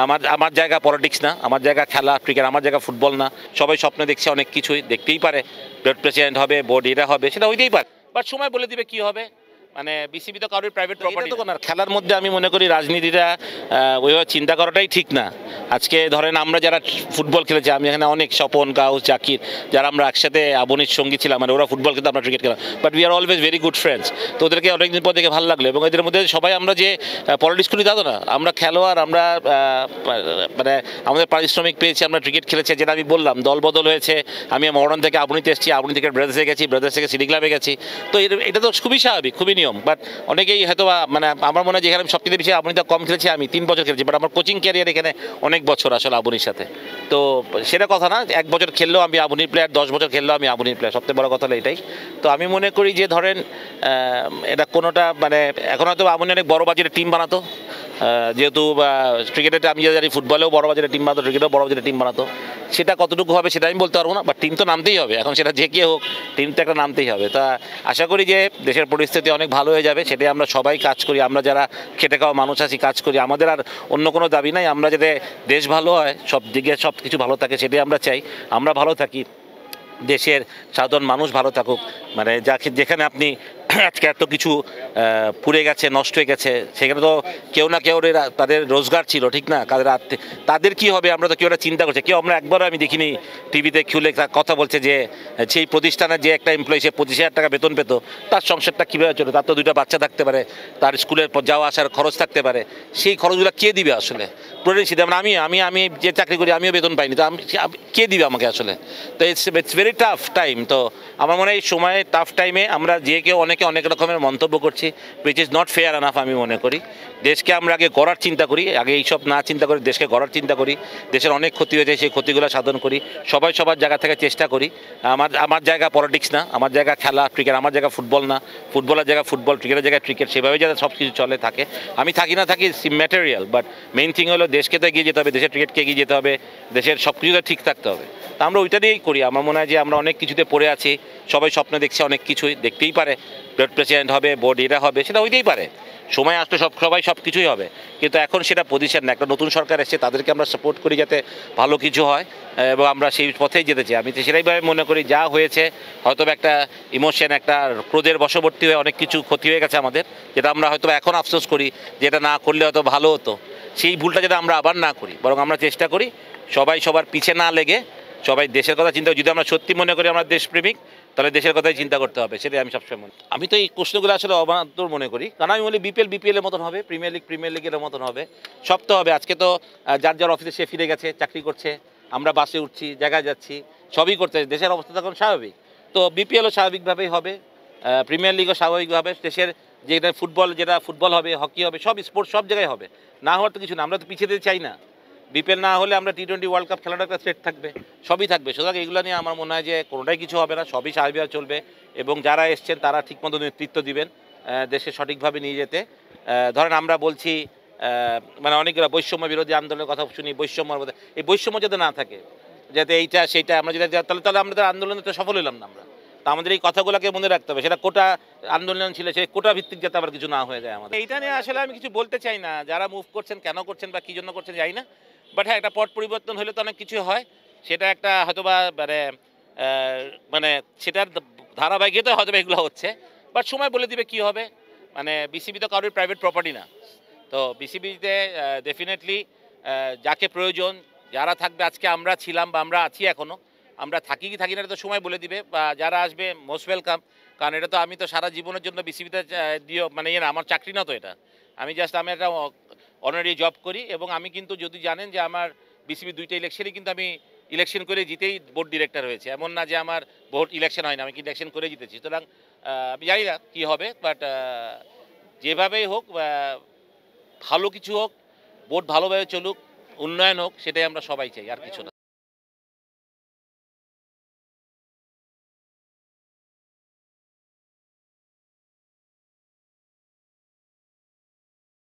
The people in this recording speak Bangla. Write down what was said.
আমার আমার জায়গা পলিটিক্স না, আমার জায়গা খেলা ক্রিকেট, আমার জায়গা ফুটবল না। সবাই স্বপ্ন দেখছে অনেক কিছুই, দেখতেই পারে। বোর্ড প্রেসিডেন্ট হবে, বোর্ড এটা হবে, সেটা হইতেই পারে। বাট সময় বলে দিবে কি হবে। মানে বিসিবি তো কারোর প্রাইভেট প্রপার্টি তো না। খেলার মধ্যে আমি মনে করি রাজনীতিটা ওইভাবে চিন্তা করাটাই ঠিক না। আজকে ধরেন আমরা যারা ফুটবল খেলেছি, আমি এখানে অনেক স্বপন, গাউস, জাকির, যারা আমরা একসাথে আবনির সঙ্গী ছিলাম, মানে ওরা ফুটবল খেলতে, আমরা ক্রিকেট খেলাম, but we are always very good friends. তো ওদেরকে অনেকদিন পর দেখে ভালো লাগলো। এবং এদের মধ্যে সবাই আমরা যে পলিটিক্স করি তা তো না, আমরা খেলোয়াড়, আমরা মানে আমাদের পারিশ্রমিক পেয়েছি, আমরা ক্রিকেট খেলেছি। যেটা আমি বললাম, দল বদল হয়েছে। আমি মডার্ন থেকে আবনিতে এসেছি, আবনি থেকে ব্রাদার্সে গেছি, ব্রাদার্স থেকে সিটি ক্লাবে গেছি। তো এটা তো খুবই স্বাভাবিক, খুবই নিয়ম। বাট অনেকেই হয়তো মানে আমার মনে হয় যেখানে আমি সবচেয়ে বেশি আবনিতে কম খেলেছি, আমি 3 বছর খেলেছি, বাট আমার কোচিং ক্যারিয়ার এখানে অনেক বছর আসলে আবনির সাথে। তো সেটা কথা না, 1 বছর খেললেও আমি আবনির প্লেয়ার, 10 বছর খেললেও আমি আবনির প্লেয়ার। সবচেয়ে বড় কথা হলো এটাই। তো আমি মনে করি যে ধরেন এটা কোনোটা মানে এখন হয়তো আবনি অনেক বড় বাজেটের টিম বানাতো, যেহেতু ক্রিকেটে আমি জানি ফুটবলেও বড় বাজারের টিম বানাতো, ক্রিকেটেও বড় বাজারের টিম বানাতো। সেটা কতটুকু হবে সেটা আমি বলতে পারবো না, বাট টিম তো নামতেই হবে। এখন সেটা যে কে হোক, টিম তো একটা নামতেই হবে। তা আশা করি যে দেশের পরিস্থিতি অনেক ভালো হয়ে যাবে, সেটাই আমরা সবাই কাজ করি। আমরা যারা খেটে খাওয়া মানুষ আছি কাজ করি, আমাদের আর অন্য কোনো দাবি নাই। আমরা যাতে দেশ ভালো হয়, সব দিকে সব কিছু ভালো থাকে, সেটাই আমরা চাই। আমরা ভালো থাকি, দেশের সাধারণ মানুষ ভালো থাকুক। মানে যেখানে আপনি আজকে এত কিছু পুড়ে গেছে, নষ্ট হয়ে গেছে, সেখানে তো কেউ না কেউ তাদের রোজগার ছিল, ঠিক না? তাদের কি হবে আমরা তো কেউ একটা চিন্তা করছে। কেউ আমরা একবারও আমি দেখিনি টিভিতে খুলে কথা বলছে যে সেই প্রতিষ্ঠানের যে একটা এমপ্লয়ি, সে 25,000 টাকা বেতন পেত, তার সংসারটা কীভাবে চলে, তার তো 2টা বাচ্চা থাকতে পারে, তার স্কুলের যাওয়া আসার খরচ থাকতে পারে। সেই খরচগুলো কে দিবে আসলে? প্রতিনিধি যেমন আমি আমি আমি যে চাকরি করি, আমিও বেতন পাইনি, তো কে দিবে আমাকে আসলে? তো ইটস ভেরি টাফ টাইম। তো আমার মনে হয় এই সময়ে, টাফ টাইমে আমরা যে কেউ অনেকে অনেক রকমের মন্তব্য করছি, which is not fair enough. আমি মনে করি দেশকে আমরা আগে গড়ার চিন্তা করি, আগে এইসব না চিন্তা করি, দেশকে গড়ার চিন্তা করি। দেশের অনেক ক্ষতি হয়েছে, সেই ক্ষতিগুলো সাধন করি। সবাই সবার জায়গা থেকে চেষ্টা করি। আমার জায়গা পলিটিক্স না, আমার জায়গা খেলা ক্রিকেট, আমার জায়গা ফুটবল না, ফুটবলের জায়গা ফুটবল, ক্রিকেটের জায়গায় ক্রিকেট। সেভাবে যাতে সব কিছু চলে থাকে। আমি থাকি না থাকি ম্যাটেরিয়াল, বাট মেইন থিং হলো দেশকে তো এগিয়ে যেতে হবে, দেশের ক্রিকেটকে এগিয়ে যেতে হবে, দেশের সব কিছুতে ঠিক থাকতে হবে। তা আমরা ওইটা দিয়েই করি। আমার মনে হয় যে আমরা অনেক কিছুতে পড়ে আছি, সবাই স্বপ্ন দেখছে অনেক কিছুই, দেখতেই পারে। বোর্ড প্রেসিডেন্ট হবে, বোর্ড এটা হবে, সেটা হইতেই পারে। সময় আসলে সবাই সব কিছুই হবে। কিন্তু এখন সেটা পজিশন না, একটা নতুন সরকার এসছে, তাদেরকে আমরা সাপোর্ট করি যাতে ভালো কিছু হয়, এবং আমরা সেই পথেই যেতে চাই। আমি তো সেটাইভাবে মনে করি, যা হয়েছে হয়তো একটা ইমোশন, একটা ক্রোধের বশবর্তী হয়ে অনেক কিছু ক্ষতি হয়ে গেছে আমাদের, যেটা আমরা হয়তো এখন আফসোস করি, যেটা না করলে হয়তো ভালো হতো। সেই ভুলটা যাতে আমরা আবার না করি, বরং আমরা চেষ্টা করি সবাই সবার পিছে না লেগে সবাই দেশের কথা চিন্তা। যদি আমরা সত্যি মনে করি আমরা দেশপ্রেমিক, তাহলে দেশের কথাই চিন্তা করতে হবে। সেটাই আমি সবসময় মনে, আমি তো এই প্রশ্নগুলো আসলে অবান্তর মনে করি। কারণ আমি বলি বিপিএলের মতন হবে, প্রিমিয়ার লিগের মতন হবে, সব তো হবে। আজকে তো যার যার অফিসে সে ফিরে গেছে, চাকরি করছে, আমরা বাসে উঠছি, জায়গায় যাচ্ছি, সবই করতে। দেশের অবস্থা তখন স্বাভাবিক। তো বিপিএলও স্বাভাবিকভাবেই হবে, প্রিমিয়ার লিগও স্বাভাবিকভাবে। দেশের যেটা ফুটবল হবে, হকি হবে, সব স্পোর্টস সব জায়গায় হবে। না হওয়ার তো কিছু না, আমরা তো পিছিয়ে যেতে চাই না। বিপিএল না হলে আমরা টি-20 ওয়ার্ল্ড কাপ খেলাটা একটা সেট থাকবে, সবই থাকবে। সুতরাং এগুলো নিয়ে আমার মনে হয় যে কোনোটাই কিছু হবে না, সবই স্বাভাবিকভাবে চলবে। এবং যারা এসছেন তারা ঠিকমতো নেতৃত্ব দিবেন দেশকে সঠিকভাবে নিয়ে যেতে। ধরেন আমরা বলছি মানে অনেকগুলো বৈষম্য বিরোধী আন্দোলনের কথা শুনি, এই বৈষম্য যাতে না থাকে, যাতে এইটা সেইটা আমরা যদি তাহলে আমরা আন্দোলনে তো সফল হলাম না আমরা। তা আমাদের এই কথাগুলোকে মনে রাখতে হবে। সেটা কোটা আন্দোলন ছিল, সেই কোটা ভিত্তিক যাতে আবার কিছু না হয়ে যায় আমাদের। এইটা নিয়ে আসলে আমি কিছু বলতে চাই না, যারা মুভ করছেন কেন করছেন বা কী জন্য করছেন জানি না। বাট হ্যাঁ, একটা পট পরিবর্তন হলে তো অনেক কিছু হয়। সেটা একটা হয়তোবা মানে সেটার ধারাবাহিকতা হয়তো এগুলো হচ্ছে। বাট সময় বলে দিবে কি হবে। মানে বিসিবি তো কারোর প্রাইভেট প্রপার্টি না। তো বিসিবিতে ডেফিনেটলি যাকে প্রয়োজন, যারা থাকবে, আজকে আমরা ছিলাম বা আমরা আছি এখনও, আমরা থাকি কি থাকি না এটা তো সময় বলে দিবে। বা যারা আসবে মোস্ট ওয়েলকাম। কারণ এটা তো আমি তো সারা জীবনের জন্য বিসিবিতে দিও মানে না, আমার চাকরি না তো এটা। আমি একটা অনারি জব করি। এবং আমি কিন্তু যদি জানেন যে আমার বিসিবি 2টা ইলেকশনই কিন্তু আমি ইলেকশন করে জিতেই বোর্ড ডিরেক্টর হয়েছে। এমন না যে আমার ভোট ইলেকশন হয় না, আমি কিন্তু ইলেকশন করে জিতেছি। সুতরাং আমি জানি না কী হবে, বাট যেভাবেই হোক, ভালো কিছু হোক, বোর্ড ভালোভাবে চলুক, উন্নয়ন হোক, সেটাই আমরা সবাই চাই, আর কিছু না।